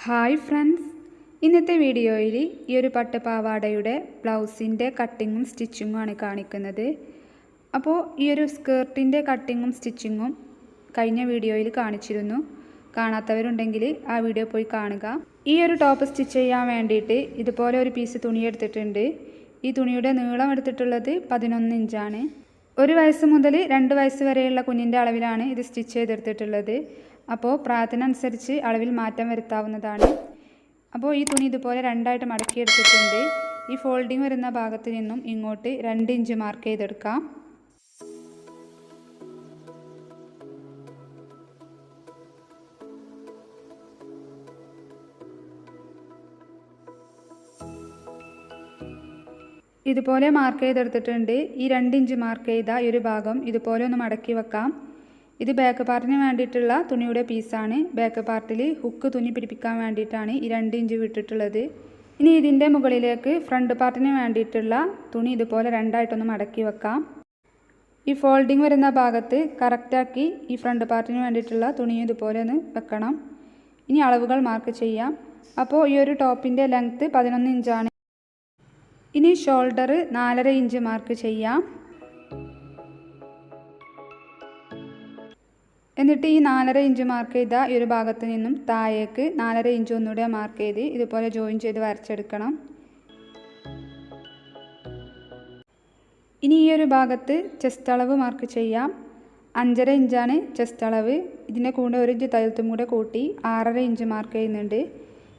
Hi friends, ഇന്നത്തെ വീഡിയോയിൽ ഈ ഒരു പട്ടുപാവാടയുടെ ബ്ലൗസിൻ്റെ കട്ടിങ്ങും സ്റ്റിച്ചിങ്ങും ആണ് കാണിക്കുന്നത്. അപ്പോൾ ഈ ഒരു സ്കേർട്ടിൻ്റെ കട്ടിങ്ങും സ്റ്റിച്ചിങ്ങും കഴിഞ്ഞ വീഡിയോയിൽ കാണിച്ചിരുന്നു. കാണാത്തവരുണ്ടെങ്കിൽ ആ വീഡിയോ പോയി കാണുക. ഈ ഒരു ടോപ്പ് സ്റ്റിച്ച് ചെയ്യാൻ വേണ്ടിയിട്ട് ഇതുപോലെ ഒരു പീസ് തുണി എടുത്തിട്ടുണ്ട്. ഈ തുണിയുടെ നീളം എടുത്തിട്ടുള്ളത് 11 ഇഞ്ചാണ്. 1 വയസ്സ് മുതൽ 2 വയസ്സ് വരെയുള്ള കുഞ്ഞിൻ്റെ അളവിലാണ് ഇത് സ്റ്റിച്ച് ചെയ്തെടുത്തിട്ടുള്ളത്. അപ്പോൾ പ്രായത്തിനനുസരിച്ച് അളവിൽ മാറ്റം വരുത്താവുന്നതാണ്. അപ്പോൾ ഈ തുണി ഇതുപോലെ രണ്ടായിട്ട് മടക്കിയെടുത്തിട്ടുണ്ട്. ഈ ഫോൾഡിങ് വരുന്ന ഭാഗത്ത് നിന്നും ഇങ്ങോട്ട് 2 ഇഞ്ച് മാർക്ക് ചെയ്തെടുക്കാം. ഇതുപോലെ മാർക്ക് ചെയ്തെടുത്തിട്ടുണ്ട്. ഈ 2 ഇഞ്ച് മാർക്ക് ചെയ്ത ഈ ഒരു ഭാഗം ഇതുപോലെ ഒന്ന് മടക്കി വെക്കാം. ഇത് ബാക്ക് പാർട്ടിന് വേണ്ടിയിട്ടുള്ള തുണിയുടെ പീസാണ്. ബാക്ക് പാർട്ടിൽ ഹുക്ക് തുന്നി പിടിപ്പിക്കാൻ വേണ്ടിയിട്ടാണ് ഈ 2 ഇഞ്ച് വിട്ടിട്ടുള്ളത്. ഇനി ഇതിൻ്റെ മുകളിലേക്ക് ഫ്രണ്ട് പാർട്ടിന് വേണ്ടിയിട്ടുള്ള തുണി ഇതുപോലെ രണ്ടായിട്ടൊന്ന് മടക്കി വെക്കാം. ഈ ഫോൾഡിങ് വരുന്ന ഭാഗത്ത് കറക്റ്റാക്കി ഈ ഫ്രണ്ട് പാർട്ടിന് വേണ്ടിയിട്ടുള്ള തുണി ഇതുപോലെ ഒന്ന് വെക്കണം. ഇനി അളവുകൾ മാർക്ക് ചെയ്യാം. അപ്പോൾ ഈ ഒരു ടോപ്പിൻ്റെ ലെങ്ത്ത് 11 ഇഞ്ചാണ്. ഇനി ഷോൾഡർ 4.5 ഇഞ്ച് മാർക്ക് ചെയ്യാം. എന്നിട്ട് ഈ 4.5 ഇഞ്ച് മാർക്ക് ചെയ്ത ഈ ഒരു ഭാഗത്ത് നിന്നും താഴേക്ക് 4.5 ഇഞ്ച് ഒന്നുകൂടെ മാർക്ക് ചെയ്ത് ഇതുപോലെ ജോയിൻ ചെയ്ത് വരച്ചെടുക്കണം. ഇനി ഈ ഒരു ഭാഗത്ത് ചെസ്റ്റ് അളവ് മാർക്ക് ചെയ്യാം. 5.5 ഇഞ്ചാണ് ചെസ്റ്റ് അളവ്. ഇതിൻ്റെ കൂടെ 1 ഇഞ്ച് തയ്യൽത്തും കൂടെ കൂട്ടി 6.5 ഇഞ്ച് മാർക്ക് ചെയ്യുന്നുണ്ട്.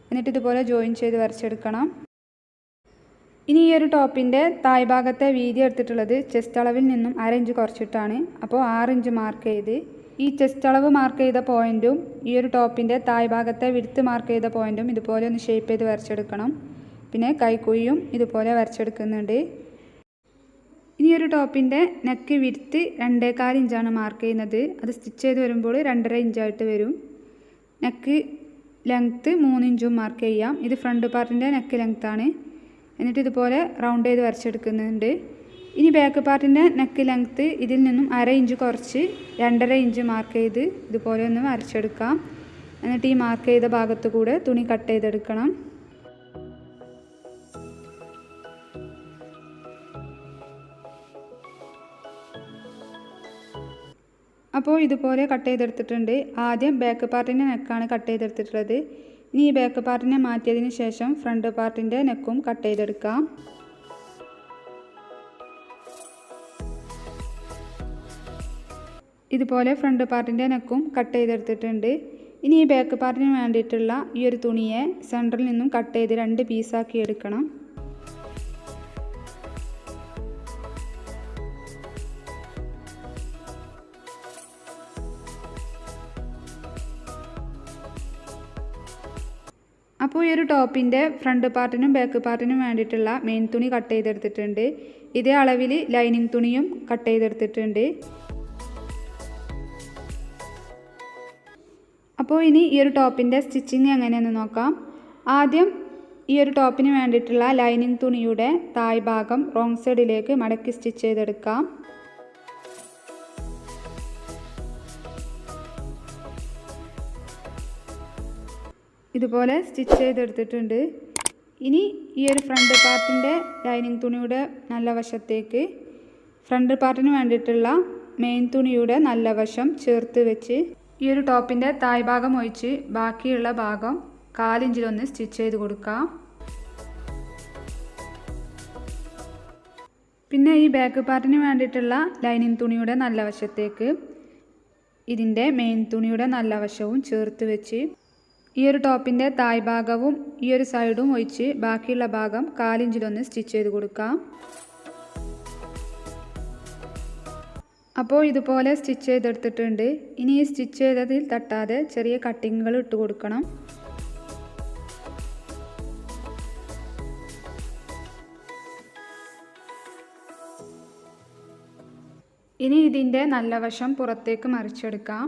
എന്നിട്ട് ഇതുപോലെ ജോയിൻ ചെയ്ത് വരച്ചെടുക്കണം. ഇനി ഈ ഒരു ടോപ്പിൻ്റെ തായ് ഭാഗത്തെ വീതി എടുത്തിട്ടുള്ളത് ചെസ്റ്റ് അളവിൽ നിന്നും 1/2 ഇഞ്ച് കുറച്ചിട്ടാണ്. അപ്പോൾ 6 ഇഞ്ച് മാർക്ക് ചെയ്ത് ഈ ചെസ്റ്റ് അളവ് മാർക്ക് ചെയ്ത പോയിൻറ്റും ഈ ഒരു ടോപ്പിൻ്റെ തായ് ഭാഗത്തെ വിഡ്ത്ത് മാർക്ക് ചെയ്ത പോയിൻറ്റും ഇതുപോലെ ഒന്ന് ഷേപ്പ് ചെയ്ത് വരച്ചെടുക്കണം. പിന്നെ കൈക്കുഴിയും ഇതുപോലെ വരച്ചെടുക്കുന്നുണ്ട്. ഇനി ഒരു ടോപ്പിൻ്റെ നെക്ക് വിഡ്ത്ത് 2.25 ഇഞ്ചാണ് മാർക്ക് ചെയ്യുന്നത്. അത് സ്റ്റിച്ച് ചെയ്ത് വരുമ്പോൾ 2.5 ഇഞ്ചായിട്ട് വരും. നെക്ക് ലെങ്ത്ത് 3 ഇഞ്ചും മാർക്ക് ചെയ്യാം. ഇത് ഫ്രണ്ട് പാർട്ടിൻ്റെ നെക്ക് ലെങ്ത്താണ്. എന്നിട്ട് ഇതുപോലെ റൗണ്ട് ചെയ്ത് വരച്ചെടുക്കുന്നുണ്ട്. ഇനി ബാക്ക് പാർട്ടിൻ്റെ നെക്ക് ലെങ്ത്ത് ഇതിൽ നിന്നും 1/2 ഇഞ്ച് കുറച്ച് 2.5 ഇഞ്ച് മാർക്ക് ചെയ്ത് ഇതുപോലെ ഒന്ന് വരച്ചെടുക്കാം. എന്നിട്ട് ഈ മാർക്ക് ചെയ്ത ഭാഗത്ത് കൂടെ തുണി കട്ട് ചെയ്തെടുക്കണം. അപ്പോൾ ഇതുപോലെ കട്ട് ചെയ്തെടുത്തിട്ടുണ്ട്. ആദ്യം ബാക്ക് പാർട്ടിൻ്റെ നെക്കാണ് കട്ട് ചെയ്തെടുത്തിട്ടുള്ളത്. ഇനി ഈ ബാക്ക് പാർട്ടിനെ മാറ്റിയതിന് ശേഷം ഫ്രണ്ട് പാർട്ടിൻ്റെ നെക്കും കട്ട് ചെയ്തെടുക്കാം. ഇതുപോലെ ഫ്രണ്ട് പാർട്ടിൻ്റെ നെക്കും കട്ട് ചെയ്തെടുത്തിട്ടുണ്ട്. ഇനി ഈ ബാക്ക് പാർട്ടിന് വേണ്ടിയിട്ടുള്ള ഈ ഒരു തുണിയെ സെൻറ്ററിൽ നിന്നും കട്ട് ചെയ്ത് 2 പീസാക്കി എടുക്കണം. അപ്പോൾ ഈ ഒരു ടോപ്പിൻ്റെ ഫ്രണ്ട് പാർട്ടിനും ബാക്ക് പാർട്ടിനും വേണ്ടിയിട്ടുള്ള മെയിൻ തുണി കട്ട് ചെയ്തെടുത്തിട്ടുണ്ട്. ഇതേ അളവിൽ ലൈനിങ് തുണിയും കട്ട് ചെയ്തെടുത്തിട്ടുണ്ട്. അപ്പോൾ ഇനി ഈ ഒരു ടോപ്പിൻ്റെ സ്റ്റിച്ചിങ് എങ്ങനെയെന്ന് നോക്കാം. ആദ്യം ഈ ഒരു ടോപ്പിന് വേണ്ടിയിട്ടുള്ള ലൈനിങ് തുണിയുടെ തായ് ഭാഗം റോങ് സൈഡിലേക്ക് മടക്കി സ്റ്റിച്ച് ചെയ്തെടുക്കാം. ഇതുപോലെ സ്റ്റിച്ച് ചെയ്തെടുത്തിട്ടുണ്ട്. ഇനി ഈ ഒരു ഫ്രണ്ട് പാർട്ടിൻ്റെ ലൈനിങ് തുണിയുടെ നല്ല വശത്തേക്ക് ഫ്രണ്ട് പാർട്ടിന് വേണ്ടിയിട്ടുള്ള മെയിൻ തുണിയുടെ നല്ല വശം ചേർത്ത് വെച്ച് ഈ ഒരു ടോപ്പിൻ്റെ തായ് ഭാഗം ഒഴിച്ച് ബാക്കിയുള്ള ഭാഗം 1/4 ഇഞ്ചിലൊന്ന് സ്റ്റിച്ച് ചെയ്ത് കൊടുക്കാം. പിന്നെ ഈ ബാക്ക് പാർട്ടിന് വേണ്ടിയിട്ടുള്ള ലൈനിങ് തുണിയുടെ നല്ല വശത്തേക്ക് ഇതിൻ്റെ മെയിൻ തുണിയുടെ നല്ല വശവും ചേർത്ത് വെച്ച് ഈ ഒരു ടോപ്പിൻ്റെ തായ് ഭാഗവും ഈ ഒരു സൈഡും ഒഴിച്ച് ബാക്കിയുള്ള ഭാഗം 1/4 ഇഞ്ചിലൊന്ന് സ്റ്റിച്ച് ചെയ്ത് കൊടുക്കാം. അപ്പോൾ ഇതുപോലെ സ്റ്റിച്ച് ചെയ്തെടുത്തിട്ടുണ്ട്. ഇനി ഈ സ്റ്റിച്ച് ചെയ്തതിൽ തട്ടാതെ ചെറിയ കട്ടിങ്ങുകൾ ഇട്ട് കൊടുക്കണം. ഇനി ഇതിൻ്റെ നല്ല വശം പുറത്തേക്ക് മറിച്ചെടുക്കാം.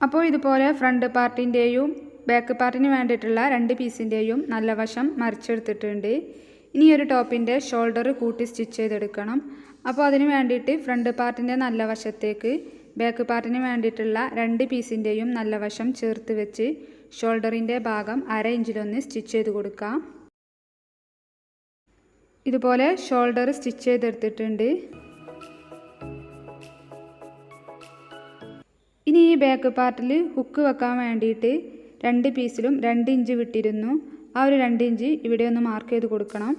അപ്പോൾ ഇതുപോലെ ഫ്രണ്ട് പാർട്ടിൻ്റെയും ബാക്ക് പാർട്ടിന് വേണ്ടിയിട്ടുള്ള 2 പീസിൻ്റെയും നല്ല വശം മറിച്ചെടുത്തിട്ടുണ്ട്. ഇനി ഒരു ടോപ്പിൻ്റെ ഷോൾഡർ കൂട്ടി സ്റ്റിച്ച് ചെയ്തെടുക്കണം. അപ്പോൾ അതിന് വേണ്ടിയിട്ട് ഫ്രണ്ട് പാർട്ടിൻ്റെ നല്ല വശത്തേക്ക് ബാക്ക് പാർട്ടിന് വേണ്ടിയിട്ടുള്ള 2 പീസിൻ്റെയും നല്ല വശം ചേർത്ത് വെച്ച് ഷോൾഡറിൻ്റെ ഭാഗം 1/2 ഇഞ്ചിലൊന്ന് സ്റ്റിച്ച് ചെയ്ത് കൊടുക്കാം. ഇതുപോലെ ഷോൾഡർ സ്റ്റിച്ച് ചെയ്തെടുത്തിട്ടുണ്ട്. ഇനി ഈ ബാക്ക് പാർട്ടിൽ ഹുക്ക് വെക്കാൻ വേണ്ടിയിട്ട് 2 പീസിലും 2 ഇഞ്ച് വിട്ടിരുന്നു. ആ ഒരു 2 ഇഞ്ച് ഇവിടെ ഒന്ന് മാർക്ക് ചെയ്ത് കൊടുക്കണം.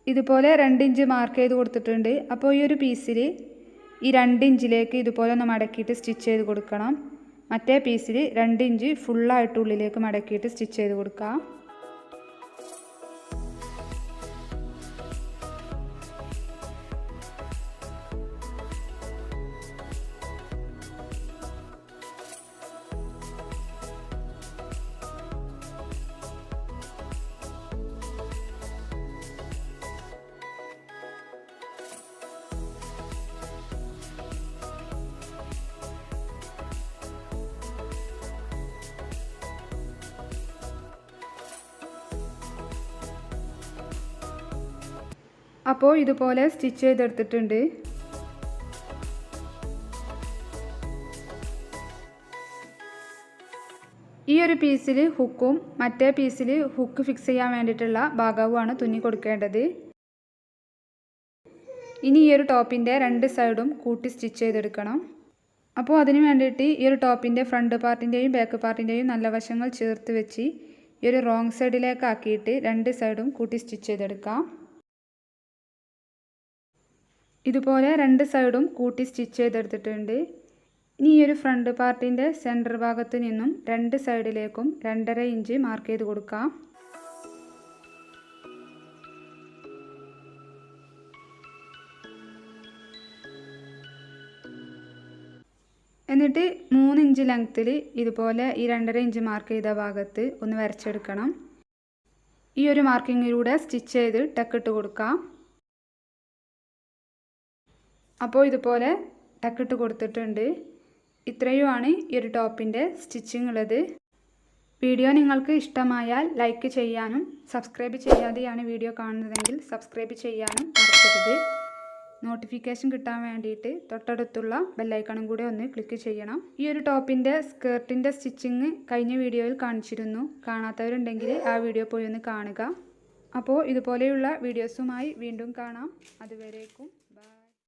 ഇതുപോലെ 2 ഇഞ്ച് മാർക്ക് ചെയ്ത് കൊടുത്തിട്ടുണ്ട്. അപ്പോൾ ഈ ഒരു പീസിൽ ഈ 2 ഇഞ്ചിലേക്ക് ഇതുപോലെ ഒന്ന് മടക്കിയിട്ട് സ്റ്റിച്ച് ചെയ്ത് കൊടുക്കണം. മറ്റേ പീസിൽ 2 ഇഞ്ച് ഫുള്ളായിട്ട് ഉള്ളിലേക്ക് മടക്കിയിട്ട് സ്റ്റിച്ച് ചെയ്ത് കൊടുക്കാം. അപ്പോൾ ഇതുപോലെ സ്റ്റിച്ച് ചെയ്തെടുത്തിട്ടുണ്ട്. ഈ ഒരു പീസിൽ ഹുക്കും മറ്റേ പീസിൽ ഹുക്ക് ഫിക്സ് ചെയ്യാൻ വേണ്ടിയിട്ടുള്ള ഭാഗവുമാണ് തുന്നി കൊടുക്കേണ്ടത്. ഇനി ഈ ഒരു ടോപ്പിൻ്റെ 2 സൈഡും കൂട്ടി സ്റ്റിച്ച് ചെയ്തെടുക്കണം. അപ്പോൾ അതിന് വേണ്ടിയിട്ട് ഈ ഒരു ടോപ്പിൻ്റെ ഫ്രണ്ട് പാർട്ടിൻ്റെയും ബാക്ക് പാർട്ടിൻ്റെയും നല്ല വശങ്ങൾ ചേർത്ത് വെച്ച് ഈ ഒരു റോങ് സൈഡിലേക്ക് ആക്കിയിട്ട് 2 സൈഡും കൂട്ടി സ്റ്റിച്ച് ചെയ്തെടുക്കാം. ഇതുപോലെ 2 സൈഡും കൂട്ടി സ്റ്റിച്ച് ചെയ്തെടുത്തിട്ടുണ്ട്. ഇനി ഈ ഒരു ഫ്രണ്ട് പാർട്ടിൻ്റെ സെൻറ്റർ ഭാഗത്ത് നിന്നും 2 സൈഡിലേക്കും 2.5 ഇഞ്ച് മാർക്ക് ചെയ്ത് കൊടുക്കാം. എന്നിട്ട് 3 ഇഞ്ച് ലെങ്ത്തിൽ ഇതുപോലെ ഈ 2.5 ഇഞ്ച് മാർക്ക് ചെയ്ത ഭാഗത്ത് ഒന്ന് വരച്ചെടുക്കണം. ഈ ഒരു മാർക്കിങ്ങിലൂടെ സ്റ്റിച്ച് ചെയ്ത് ടക്കിട്ട് കൊടുക്കാം. അപ്പോൾ ഇതുപോലെ ടക്കിട്ട് കൊടുത്തിട്ടുണ്ട്. ഇത്രയുമാണ് ഈ ഒരു ടോപ്പിൻ്റെ സ്റ്റിച്ചിങ് ഉള്ളത്. വീഡിയോ നിങ്ങൾക്ക് ഇഷ്ടമായാൽ ലൈക്ക് ചെയ്യാനും സബ്സ്ക്രൈബ് ചെയ്യാതെയാണ് വീഡിയോ കാണുന്നതെങ്കിൽ സബ്സ്ക്രൈബ് ചെയ്യാനും മറക്കരുത്. നോട്ടിഫിക്കേഷൻ കിട്ടാൻ വേണ്ടിയിട്ട് തൊട്ടടുത്തുള്ള ബെല്ലൈക്കണും കൂടെ ഒന്ന് ക്ലിക്ക് ചെയ്യണം. ഈ ഒരു ടോപ്പിൻ്റെ സ്കേർട്ടിൻ്റെ സ്റ്റിച്ചിങ് കഴിഞ്ഞ വീഡിയോയിൽ കാണിച്ചിരുന്നു. കാണാത്തവരുണ്ടെങ്കിൽ ആ വീഡിയോ പോയി ഒന്ന് കാണുക. അപ്പോൾ ഇതുപോലെയുള്ള വീഡിയോസുമായി വീണ്ടും കാണാം. അതുവരേക്കും ബൈ.